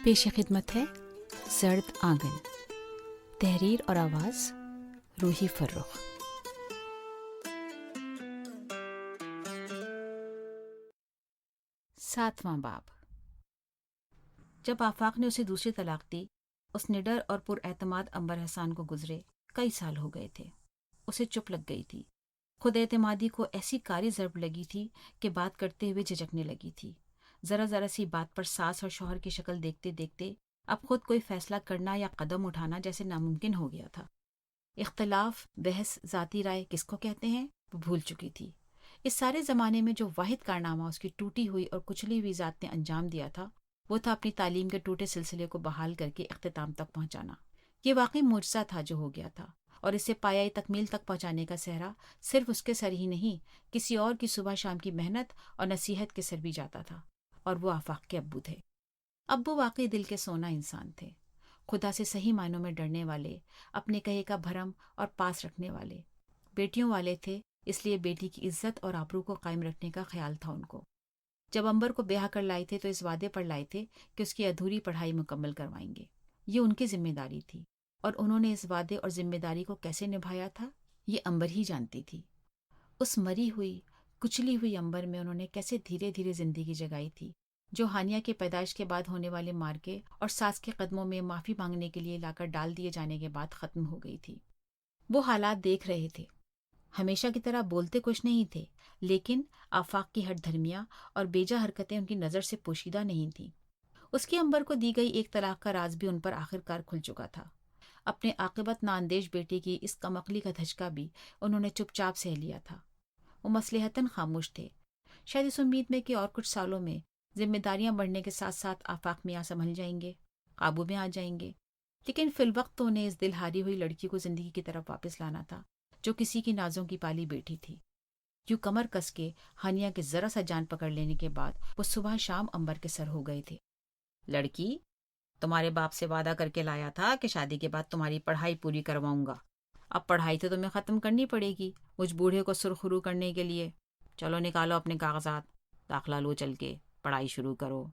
پیش خدمت ہے زرد آنگن، تحریر اور آواز روحی فرخ۔ ساتواں باب۔ جب آفاق نے اسے دوسری طلاق دی، اس نڈر اور پر اعتماد عنبر حسان کو گزرے کئی سال ہو گئے تھے۔ اسے چپ لگ گئی تھی۔ خود اعتمادی کو ایسی کاری ضرب لگی تھی کہ بات کرتے ہوئے جھجکنے لگی تھی۔ ذرا ذرا سی بات پر ساس اور شوہر کی شکل دیکھتے دیکھتے اب خود کوئی فیصلہ کرنا یا قدم اٹھانا جیسے ناممکن ہو گیا تھا۔ اختلاف، بحث، ذاتی رائے کس کو کہتے ہیں وہ بھول چکی تھی۔ اس سارے زمانے میں جو واحد کارنامہ اس کی ٹوٹی ہوئی اور کچلی ہوئی ذات نے انجام دیا تھا وہ تھا اپنی تعلیم کے ٹوٹے سلسلے کو بحال کر کے اختتام تک پہنچانا۔ یہ واقعی معجزہ تھا جو ہو گیا تھا، اور اسے پایۂ تکمیل تک پہنچانے کا صحرا صرف اس کے سر ہی نہیں، کسی اور کی صبح شام کی محنت اور نصیحت کے سر بھی جاتا تھا، اور وہ آفاق کے ابو تھے۔ ابو واقعی دل کے سونا انسان تھے، خدا سے صحیح معنوں میں ڈرنے والے، اپنے کہے کا بھرم اور پاس رکھنے والے، بیٹیوں والے تھے، اس لیے بیٹی کی عزت اور آبرو کو قائم رکھنے کا خیال تھا ان کو۔ جب امبر کو بیاہ کر لائے تھے تو اس وعدے پر لائے تھے کہ اس کی ادھوری پڑھائی مکمل کروائیں گے۔ یہ ان کی ذمہ داری تھی، اور انہوں نے اس وعدے اور ذمہ داری کو کیسے نبھایا تھا یہ امبر ہی جانتی تھی۔ اس مری ہوئی، کچلی ہوئی امبر میں انہوں نے کیسے دھیرے دھیرے زندگی جگائی تھی، جو ہانیہ کے پیدائش کے بعد ہونے والے مارکے اور ساس کے قدموں میں معافی مانگنے کے لیے لا کر ڈال دیے جانے کے بعد ختم ہو گئی تھی۔ وہ حالات دیکھ رہے تھے، ہمیشہ کی طرح بولتے کچھ نہیں تھے، لیکن آفاق کی ہٹ دھرمیاں اور بیجا حرکتیں ان کی نظر سے پوشیدہ نہیں تھیں۔ اس کی امبر کو دی گئی ایک طلاق کا راز بھی ان پر آخرکار کھل چکا تھا۔ اپنے عاقبت نااندیش بیٹے کی اس کمعقلی کا دھچکا بھی انہوں نے چپ چاپ سہ لیا تھا۔ وہ مصلحتاً خاموش تھے، شاید اس امید میں کہ اور کچھ سالوں میں ذمہ داریاں بڑھنے کے ساتھ ساتھ آفاق میاں سنبھل جائیں گے، قابو میں آ جائیں گے، لیکن فی الوقت تو انہیں اس دل ہاری ہوئی لڑکی کو زندگی کی طرف واپس لانا تھا جو کسی کی نازوں کی پالی بیٹی تھی۔ یوں کمر کس کے ہانیہ کے ذرا سا جان پکڑ لینے کے بعد وہ صبح شام امبر کے سر ہو گئے تھے۔ لڑکی، تمہارے باپ سے وعدہ کر کے لایا تھا کہ شادی کے بعد تمہاری پڑھائی پوری کرواؤں گا۔ اب پڑھائی تو تمہیں ختم کرنی پڑے گی مجھ بوڑھے کو سرخرو کرنے کے لیے۔ چلو نکالو اپنے کاغذات، داخلہ لو، چل کے پڑھائی شروع کرو۔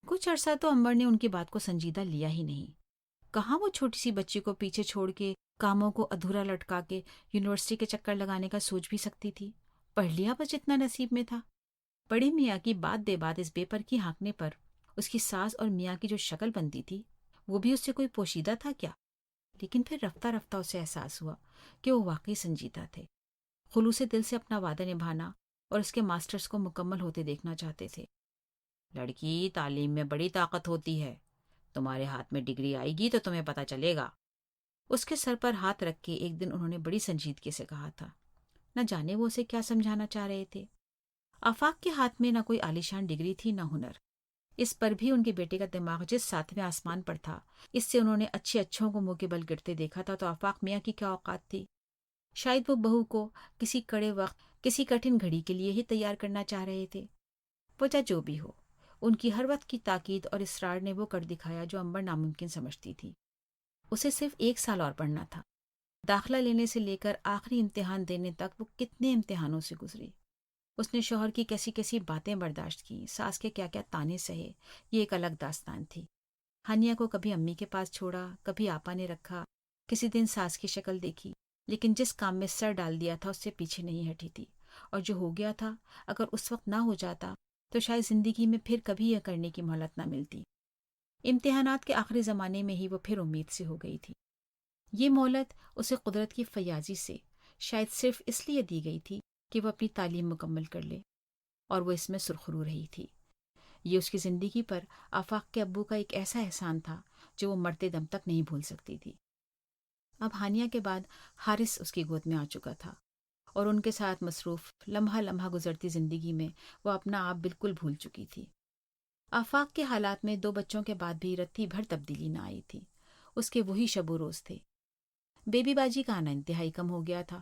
کچھ عرصہ تو امبر نے ان کی بات کو سنجیدہ لیا ہی نہیں۔ کہاں وہ چھوٹی سی بچی کو پیچھے چھوڑ کے، کاموں کو ادھورا لٹکا کے یونیورسٹی کے چکر لگانے کا سوچ بھی سکتی تھی۔ پڑھ لیا بس جتنا نصیب میں تھا۔ بڑے میاں کی بات دے بات اس بے پر کی ہانکنے پر اس کی ساس اور میاں کی جو شکل بنتی تھی وہ بھی اس سے کوئی پوشیدہ تھا کیا؟ لیکن پھر رفتہ رفتہ اسے احساس ہوا کہ وہ واقعی سنجیدہ تھے، خلوص دل سے اپنا وعدہ نبھانا اور اس کے ماسٹرز کو مکمل ہوتے دیکھنا چاہتے تھے۔ لڑکی، تعلیم میں بڑی طاقت ہوتی ہے، تمہارے ہاتھ میں ڈگری آئے گی تو تمہیں پتہ چلے گا۔ اس کے سر پر ہاتھ رکھ کے ایک دن انہوں نے بڑی سنجیدگی سے کہا تھا۔ نہ جانے وہ اسے کیا سمجھانا چاہ رہے تھے۔ آفاق کے ہاتھ میں نہ کوئی عالیشان ڈگری تھی نہ ہنر، اس پر بھی ان کے بیٹے کا دماغ جس ساتویں آسمان پر تھا، اس سے انہوں نے اچھے اچھوں کو منہ کے بل گرتے دیکھا تھا، تو آفاق میاں کی کیا اوقات تھی؟ شاید وہ بہو کو کسی کڑے وقت، کسی کٹھن گھڑی کے لیے ہی تیار کرنا چاہ رہے تھے۔ وجہ جو بھی ہو، ان کی ہر وقت کی تاکید اور اصرار نے وہ کر دکھایا جو امبر ناممکن سمجھتی تھی۔ اسے صرف 1 سال اور پڑھنا تھا۔ داخلہ لینے سے لے کر آخری امتحان دینے تک وہ کتنے امتحانوں سے گزری۔ اس نے شوہر کی کیسی کیسی باتیں برداشت کی، ساس کے کیا کیا طعنے سہے، یہ ایک الگ داستان تھی۔ ہانیہ کو کبھی امی کے پاس چھوڑا، کبھی آپا نے رکھا، کسی دن ساس کی شکل دیکھی، لیکن جس کام میں سر ڈال دیا تھا اس سے پیچھے نہیں ہٹی تھی، اور جو ہو گیا تھا اگر اس وقت نہ ہو جاتا تو شاید زندگی میں پھر کبھی یہ کرنے کی مہلت نہ ملتی۔ امتحانات کے آخری زمانے میں ہی وہ پھر امید سے ہو گئی تھی۔ یہ مہلت اسے قدرت کی فیاضی سے شاید صرف اس لیے دی گئی تھی کہ وہ اپنی تعلیم مکمل کر لے، اور وہ اس میں سرخرو رہی تھی۔ یہ اس کی زندگی پر آفاق کے ابو کا ایک ایسا احسان تھا جو وہ مرتے دم تک نہیں بھول سکتی تھی۔ اب ہانیہ کے بعد حارث اس کی گود میں آ چکا تھا، اور ان کے ساتھ مصروف لمحہ لمحہ گزرتی زندگی میں وہ اپنا آپ بالکل بھول چکی تھی۔ آفاق کے حالات میں 2 بچوں کے بعد بھی رتی بھر تبدیلی نہ آئی تھی۔ اس کے وہی شب و روز تھے۔ بیبی باجی کا آنا انتہائی کم ہو گیا تھا۔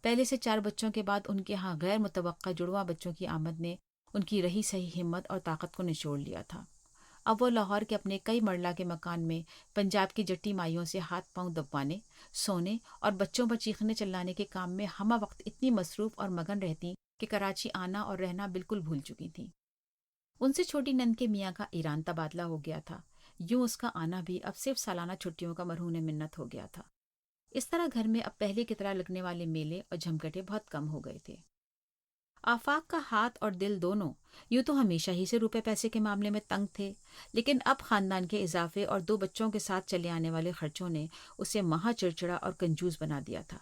پہلے سے 4 بچوں کے بعد ان کے ہاں غیر متوقع جڑواں بچوں کی آمد نے ان کی رہی سہی ہمت اور طاقت کو نچوڑ لیا تھا۔ اب وہ لاہور کے اپنے کئی مرلہ کے مکان میں پنجاب کی جٹی مائیوں سے ہاتھ پاؤں دبوانے، سونے اور بچوں پر چیخنے چلانے کے کام میں ہمہ وقت اتنی مصروف اور مگن رہتی کہ کراچی آنا اور رہنا بالکل بھول چکی تھیں۔ ان سے چھوٹی نند کے میاں کا ایران تبادلہ ہو گیا تھا، یوں اس کا آنا بھی اب صرف سالانہ چھٹیوں کا مرہون منت ہو گیا تھا۔ اس طرح گھر میں اب پہلے کی طرح لگنے والے میلے اور جھمگٹے بہت کم ہو گئے تھے۔ آفاق کا ہاتھ اور دل دونوں یوں تو ہمیشہ ہی سے روپے پیسے کے معاملے میں تنگ تھے، لیکن اب خاندان کے اضافے اور 2 بچوں کے ساتھ چلے آنے والے خرچوں نے اسے مہا چڑچڑا اور کنجوس بنا دیا تھا۔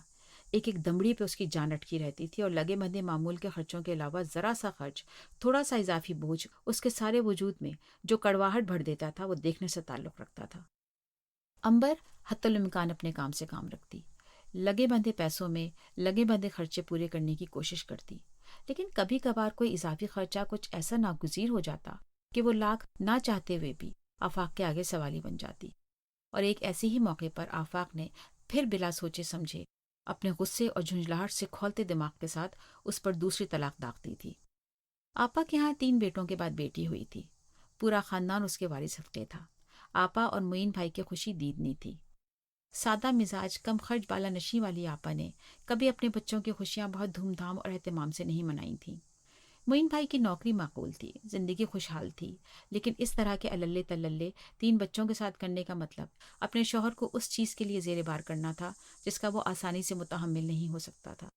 ایک ایک دمڑی پہ اس کی جان اٹکی رہتی تھی، اور لگے بندھے معمول کے خرچوں کے علاوہ ذرا سا خرچ، تھوڑا سا اضافی بوجھ اس کے سارے وجود میں جو کڑواہٹ بھر دیتا تھا وہ دیکھنے سے تعلق رکھتا تھا۔ امبر حتی الامکان اپنے کام سے کام رکھتی، لگے بندھے پیسوں میں لگے بندھے خرچے پورے کرنے کی کوشش کرتی، لیکن کبھی کبھار کوئی اضافی خرچہ کچھ ایسا ناگزیر ہو جاتا کہ وہ لاکھ نہ چاہتے ہوئے بھی آفاق کے آگے سوالی بن جاتی، اور ایک ایسے ہی موقع پر آفاق نے پھر بلا سوچے سمجھے اپنے غصے اور جھنجھلاہٹ سے کھولتے دماغ کے ساتھ اس پر دوسری طلاق داغ دی تھی۔ آپا کے ہاں 3 بیٹوں کے بعد بیٹی ہوئی تھی، پورا خاندان اس کے وارث حقے تھا۔ آپا اور معین بھائی کی خوشی دیدنی تھی۔ سادہ مزاج کم خرچ بالا نشی والی آپا نے کبھی اپنے بچوں کی خوشیاں بہت دھوم دھام اور اہتمام سے نہیں منائی تھیں۔ معین بھائی کی نوکری معقول تھی، زندگی خوشحال تھی، لیکن اس طرح کے اللے تللے 3 بچوں کے ساتھ کرنے کا مطلب اپنے شوہر کو اس چیز کے لیے زیر بار کرنا تھا جس کا وہ آسانی سے متحمل نہیں ہو سکتا تھا۔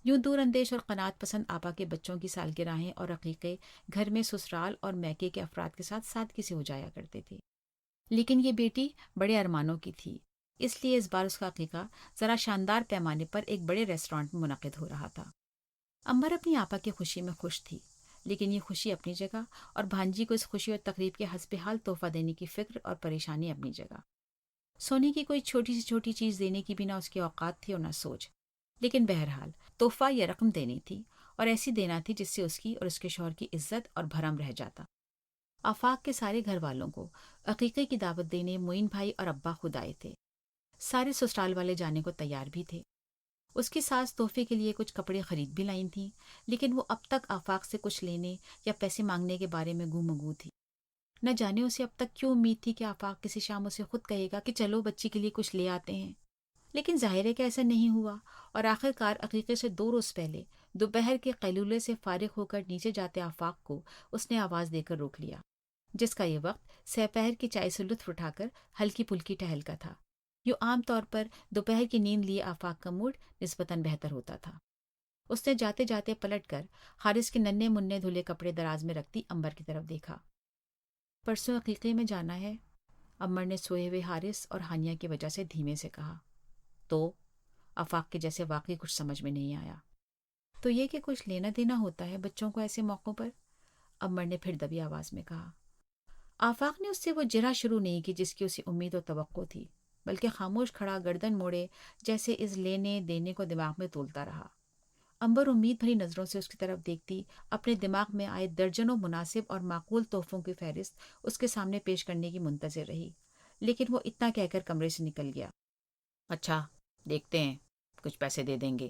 یوں دور اندیش اور قناعت پسند آپا کے بچوں کی سالگرہیں اور عقیقے گھر میں سسرال اور میکے کے افراد کے ساتھ سادگی سے ہو جایا کرتے تھے، لیکن یہ بیٹی بڑے ارمانوں کی تھی، اس لیے اس بار اس کا عقیقہ ذرا شاندار پیمانے پر ایک بڑے ریسٹورانٹ میں منعقد ہو رہا تھا۔ امبر اپنی آپا کی خوشی میں خوش تھی، لیکن یہ خوشی اپنی جگہ اور بھانجی کو اس خوشی اور تقریب کے حسب حال تحفہ دینے کی فکر اور پریشانی اپنی جگہ۔ سونے کی کوئی چھوٹی سی چھوٹی چیز دینے کی بھی نہ اس کی اوقات تھی اور نہ سوچ، لیکن بہرحال تحفہ یا رقم دینی تھی، اور ایسی دینا تھی جس سے اس کی اور اس کے شوہر کی عزت اور بھرم رہ جاتا۔ آفاق کے سارے گھر والوں کو عقیقے کی دعوت دینے معین بھائی اور ابا خود آئے تھے۔ سارے سسرال والے جانے کو تیار بھی تھے۔ اس کی ساس تحفے کے لیے کچھ کپڑے خرید بھی لائی تھیں، لیکن وہ اب تک آفاق سے کچھ لینے یا پیسے مانگنے کے بارے میں گم گو تھی۔ نہ جانے اسے اب تک کیوں امید تھی کہ آفاق کسی شام اسے خود کہے گا کہ چلو بچی کے لیے کچھ لے آتے ہیں، لیکن ظاہر ہے کہ ایسا نہیں ہوا، اور آخر کار عقیقے سے 2 روز پہلے دوپہر کے قیلولے سے فارغ ہو کر نیچے جاتے آفاق کو اس نے آواز دے کر روک لیا، جس کا یہ وقت سپہر کی چائے سے لطف اٹھا کر ہلکی پھلکی ٹہل کا تھا۔ یوں عام طور پر دوپہر کی نیند لیے آفاق کا موڈ نسبتاً بہتر ہوتا تھا۔ اس نے جاتے جاتے پلٹ کر حارث کے ننھے منھے دھلے کپڑے دراز میں رکھتی امبر کی طرف دیکھا۔ پرسوں عقیقے میں جانا ہے، امبر نے سوئے ہوئے حارث اور ہانیہ کی وجہ سے دھیمے سے کہا۔ تو آفاق کے جیسے واقعی کچھ سمجھ میں نہیں آیا۔ تو یہ کہ کچھ لینا دینا ہوتا ہے بچوں کو ایسے موقعوں پر، امبر نے پھر دبی آواز میں کہا۔ آفاق نے اس سے وہ جرح شروع نہیں کی جس کی اسے امید و توقع تھی، بلکہ خاموش کھڑا گردن موڑے جیسے اس لینے دینے کو دماغ میں تولتا رہا۔ امبر امید بھری نظروں سے اس کی طرف دیکھتی اپنے دماغ میں آئے درجنوں مناسب اور معقول تحفوں کی فہرست اس کے سامنے پیش کرنے کی منتظر رہی، لیکن وہ اتنا کہہ کر کمرے سے نکل گیا۔ اچھا دیکھتے ہیں، کچھ پیسے دے دیں گے۔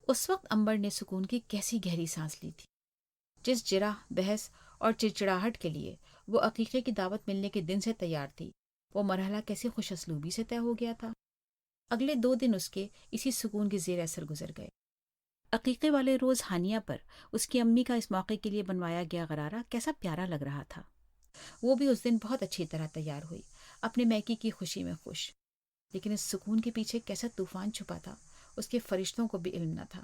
اس وقت امبر نے سکون کی کیسی گہری سانس لی تھی۔ جس جرح بحث اور چڑچڑاہٹ کے لیے وہ عقیقے کی دعوت ملنے کے دن سے تیار تھی، وہ مرحلہ کیسے خوش اسلوبی سے طے ہو گیا تھا۔ اگلے 2 دن اس کے اسی سکون کے زیر اثر گزر گئے۔ عقیقے والے روز ہانیہ پر اس کی امی کا اس موقع کے لیے بنوایا گیا غرارہ کیسا پیارا لگ رہا تھا۔ وہ بھی اس دن بہت اچھی طرح تیار ہوئی، اپنے میکی کی خوشی میں خوش، لیکن اس سکون کے پیچھے کیسا طوفان چھپا تھا اس کے فرشتوں کو بھی علم نہ تھا۔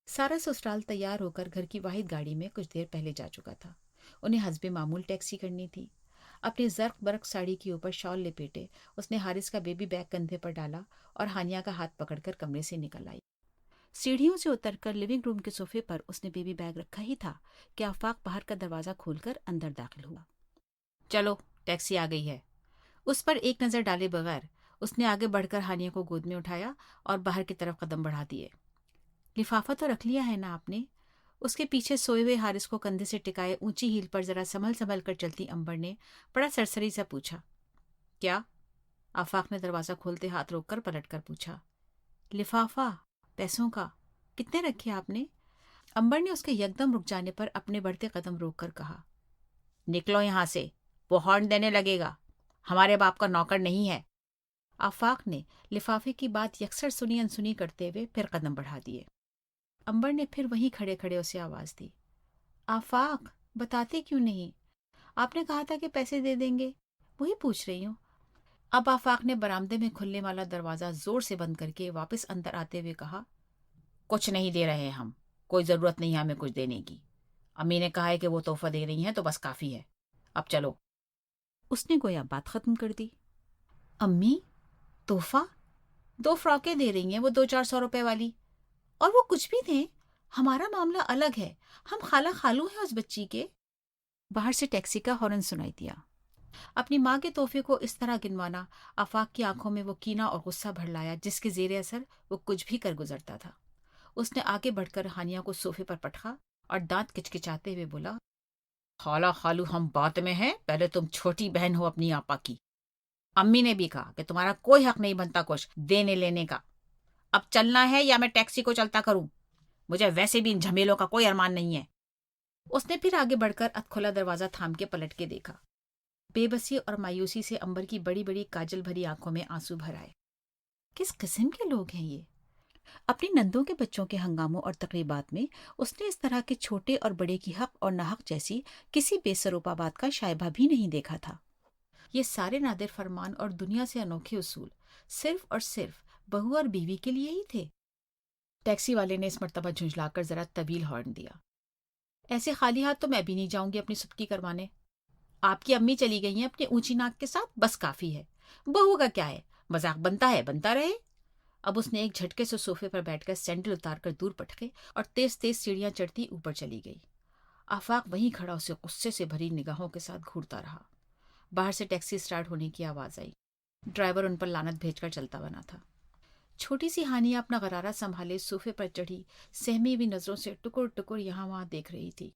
سارا سسرال تیار ہو کر گھر کی واحد گاڑی میں کچھ دیر پہلے جا چکا تھا۔ انہیں حسب معمول ٹیکسی کرنی تھی۔ اپنی زرق برق ساڑی کے اوپر شال لپیٹے اس نے حارث کا بیبی بیگ کندھے پر ڈالا اور ہانیہ کا ہاتھ پکڑ کر کمرے سے نکل آئی۔ سیڑھیوں سے اتر کر لیونگ روم کے صوفے پر اس نے بیبی بیگ رکھا ہی تھا کہ آفاق باہر کا دروازہ کھول کر اندر داخل ہوا۔ چلو ٹیکسی آ گئی ہے۔ اس پر ایک نظر ڈالے بغیر اس نے آگے بڑھ کر ہانیہ کو گود میں اٹھایا اور باہر کی طرف قدم بڑھا دیے۔ لفافہ تو رکھ لیا ہے نا آپ نے؟ اس کے پیچھے سوئے ہوئے حارث کو کندھے سے ٹکائے اونچی ہیل پر ذرا سنبھل کر چلتی امبر نے بڑا سرسری سے پوچھا۔ کیا؟ آفاق نے دروازہ کھولتے ہاتھ روک کر پلٹ کر پوچھا۔ لفافہ پیسوں کا، کتنے رکھے آپ نے؟ امبر نے اس کے یکدم رک جانے پر اپنے بڑھتے قدم روک کر کہا۔ نکلو یہاں سے، وہ ہارن دینے لگے گا، ہمارے باپ کا نوکر نہیں ہے۔ آفاق نے لفافے کی بات یکسر سنی انسنی کرتے ہوئے پھر قدم بڑھا دیے۔ امبر نے پھر وہیں کھڑے کھڑے اسے آواز دی۔ آفاق بتاتے کیوں نہیں؟ آپ نے کہا تھا کہ پیسے دے دیں گے، وہی پوچھ رہی ہوں۔ اب آفاق نے برآمدے میں کھلنے والا دروازہ زور سے بند کر کے واپس اندر آتے ہوئے کہا، کچھ نہیں دے رہے ہم، کوئی ضرورت نہیں ہے ہمیں کچھ دینے کی۔ امی نے کہا ہے کہ وہ تحفہ دے رہی ہیں تو بس کافی ہے، اب چلو۔ اس نے گویا بات ختم کر دی۔ امی، تحفہ؟ 2 فراکیں دے رہی ہیں وہ 200-400 روپے والی، اور وہ کچھ بھی دیں، ہمارا معاملہ الگ ہے، ہم خالہ خالو ہیں اس بچی کے۔ باہر سے ٹیکسی کا ہارن سنائی دیا۔ اپنی ماں کے تحفے کو اس طرح گنوانا آفاق کی آنکھوں میں وہ کینہ اور غصہ بھر لایا جس کے زیر اثر وہ کچھ بھی کر گزرتا تھا۔ اس نے آگے بڑھ کر ہانیہ کو صوفے پر پٹخا اور دانت کچکچاتے ہوئے بولا، خالہ خالو ہم بات میں ہیں، پہلے تم چھوٹی بہن ہو اپنی آپا کی۔ امی نے بھی کہا کہ تمہارا کوئی حق نہیں بنتا کچھ دینے لینے کا۔ اب چلنا ہے یا میں ٹیکسی کو چلتا کروں؟ مجھے ویسے بھی ان جھمیلوں کا کوئی ارمان نہیں ہے۔ اس نے پھر آگے بڑھ کر ادکھلا دروازہ تھام کے پلٹ کے دیکھا۔ بے بسی اور مایوسی سے امبر کی بڑی بڑی کاجل بھری آنکھوں میں آنسو بھر آئے۔ کس قسم کے لوگ ہیں یہ؟ اپنی نندوں کے بچوں کے ہنگاموں اور تقریبات میں اس نے اس طرح کے چھوٹے اور بڑے کی حق اور ناحق جیسی کسی بے سروپا بات کا شائبہ بھی نہیں دیکھا تھا۔ یہ سارے نادر فرمان اور دنیا سے انوکھے اصول صرف اور صرف بہو اور بیوی کے لیے ہی تھے۔ ٹیکسی والے نے اس مرتبہ جھنجھلا کر ذرا طویل ہارن دیا۔ ایسے خالی ہاتھ تو میں بھی نہیں جاؤں گی اپنی سبکی کروانے۔ آپ کی امی چلی گئی ہیں اپنی اونچی ناک کے ساتھ، بس کافی ہے۔ بہو کا کیا ہے، مذاق بنتا ہے بنتا رہے۔ اب اس نے ایک جھٹکے سے صوفے پر بیٹھ کر سینڈل اتار کر دور پٹکے اور تیز تیز سیڑھیاں چڑھتی اوپر چلی گئی۔ آفاق وہیں کھڑا اسے غصے سے بھری نگاہوں کے ساتھ گھورتا رہا۔ باہر سے ٹیکسی سٹارٹ ہونے کی آواز آئی۔ ڈرائیور ان پر لعنت بھیج کر چلتا بنا تھا۔ چھوٹی سی ہانیہ اپنا غرارہ سنبھالے صوفے پر چڑھی سہمی ہوئی نظروں سے ٹکر ٹکر یہاں وہاں دیکھ رہی تھی۔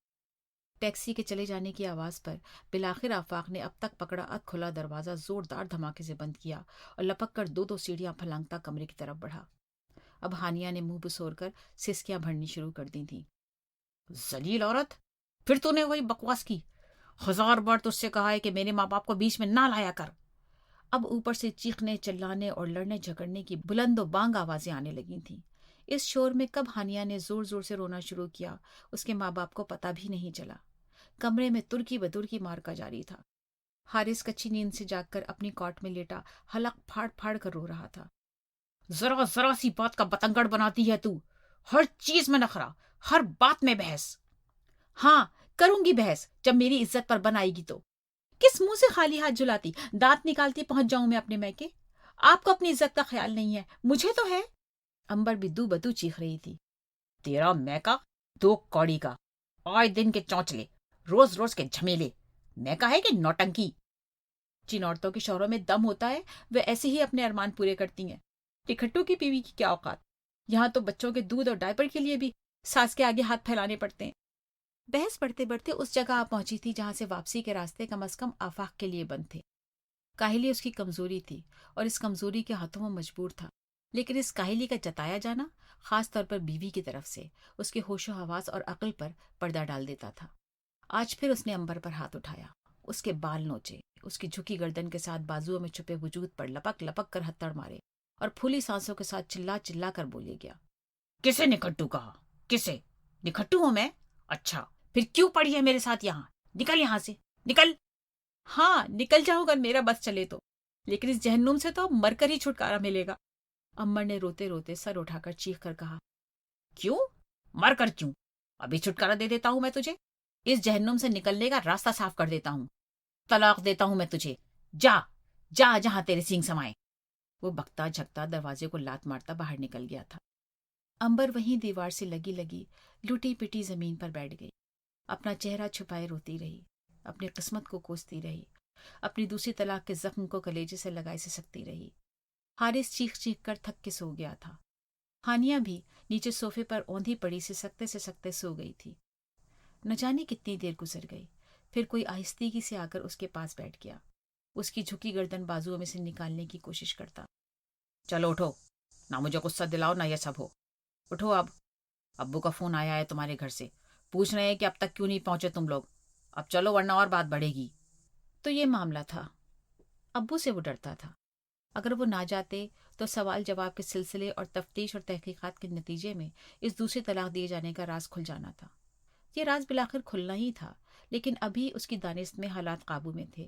ٹیکسی کے چلے جانے کی آواز پر بالآخر آفاق نے اب تک پکڑا کھلا دروازہ زوردار دھماکے سے بند کیا اور لپک کر 2 سیڑھیاں پھلانگتا کمرے کی طرف بڑھا۔ اب ہانیہ نے منہ بسور کر سسکیاں بھرنی شروع کر دی تھیں۔ ذلیل عورت، پھر تو نے وہی بکواس کی، 1000 بار تجھ سے کہا ہے کہ میرے ماں باپ کو بیچ میں نہ لایا کر۔ اب اوپر سے چیخنے چلانے اور لڑنے جھگڑنے کی بلند و بانگ آوازیں آنے لگی تھیں۔ اس شور میں کب ہانیہ نے زور زور سے رونا شروع کیا اس کے ماں باپ کو پتہ بھی نہیں چلا۔ کمرے میں ترکی بدرکی مار کا جاری تھا۔ حارث کچی نیند سے جاگ کر اپنی کاٹ میں لیٹا حلق پھاڑ پھاڑ کر رو رہا تھا۔ ذرا ذرا سی بات کا بتنگڑ بناتی ہے تو، ہر چیز میں نخرا، ہر بات میں بحث۔ ہاں کروں گی بحث جب میری عزت پر بن آئے گی تو۔ کس منہ سے خالی ہاتھ جلاتی دانت نکالتی پہنچ جاؤں میں اپنے میکے؟ آپ کو اپنی عزت کا خیال نہیں ہے، مجھے تو ہے۔ امبر بھی دو بدو چیخ رہی تھی۔ تیرا میکا 2 کوڑی کا، آئے دن کے چونچلے، روز روز کے جھمیلے، میکا ہے کہ نوٹنکی؟ جن عورتوں کے شوہروں میں دم ہوتا ہے وہ ایسے ہی اپنے ارمان پورے کرتی ہیں۔ ٹکھٹو کی بیوی کی کیا اوقات؟ یہاں تو بچوں کے دودھ اور ڈائپر کے لیے بھی ساس کے آگے ہاتھ پھیلانے پڑتے ہیں۔ بحث بڑھتے بڑھتے اس جگہ آ پہنچی تھی جہاں سے واپسی کے راستے کم از کم آفاق کے لیے بند تھے۔ کاہلی اس کی کمزوری تھی اور اس کمزوری کے ہاتھوں وہ مجبور تھا، لیکن اس کاہلی کا جتایا جانا خاص طور پر بیوی کی طرف سے اس کے ہوش و حواس اور عقل پر پردہ ڈال دیتا تھا۔ آج پھر اس نے امبر پر ہاتھ اٹھایا، اس کے بال نوچے، اس کی جھکی گردن کے ساتھ بازوؤں میں چھپے وجود پر لپک لپک کر ہتھڑ مارے اور پھولی سانسوں کے ساتھ چلا چلا کر بولے گیا، کسے نکھٹو کہا؟ کسے نکھٹو ہوں میں؟ اچھا پھر کیوں پڑی ہے میرے ساتھ یہاں؟ نکل یہاں سے، نکل۔ ہاں نکل جاؤں اگر میرا بس چلے تو، لیکن اس جہنم سے تو اب مر کر ہی چھٹکارا ملے گا۔ امبر نے روتے روتے سر اٹھا کر چیخ کر کہا، کیوں مر کر کیوں؟ ابھی چھٹکارا دے دیتا ہوں میں تجھے، اس جہنم سے نکلنے کا راستہ صاف کر دیتا ہوں، طلاق دیتا ہوں میں تجھے، جا جا جہاں تیرے سینگ سمائے۔ وہ بکتا جھکتا دروازے کو لات مارتا باہر نکل گیا تھا۔ امبر وہیں دیوار سے لگی لگی لٹی پٹی زمین پر بیٹھ گئی، اپنا چہرہ چھپائے روتی رہی، اپنی قسمت کو کوستی رہی، اپنی دوسری طلاق کے زخم کو کلیجے سے لگائے سسکتی رہی۔ حارث چیخ چیخ کر تھک کے سو گیا تھا۔ ہانیہ بھی نیچے صوفے پر اوندھی پڑی سسکتے سو گئی تھی۔ نہ جانے کتنی دیر گزر گئی، پھر کوئی آہستگی سے آ کر اس کے پاس بیٹھ گیا، اس کی جھکی گردن بازوؤں میں سے نکالنے کی کوشش کرتا۔ چلو اٹھو، نہ مجھے غصہ دلاؤ نہ یہ سب ہو، اٹھو اب، ابو کا فون آیا ہے تمہارے گھر سے، پوچھ رہے ہیں کہ اب تک کیوں نہیں پہنچے تم لوگ، اب چلو ورنہ اور بات بڑھے گی۔ تو یہ معاملہ تھا۔ ابو سے وہ ڈرتا تھا، اگر وہ نہ جاتے تو سوال جواب کے سلسلے اور تفتیش اور تحقیقات کے نتیجے میں اس دوسری طلاق دیے جانے کا راز کھل جانا تھا۔ یہ راز بالآخر کھلنا ہی تھا، لیکن ابھی اس کی دانست میں حالات قابو میں تھے۔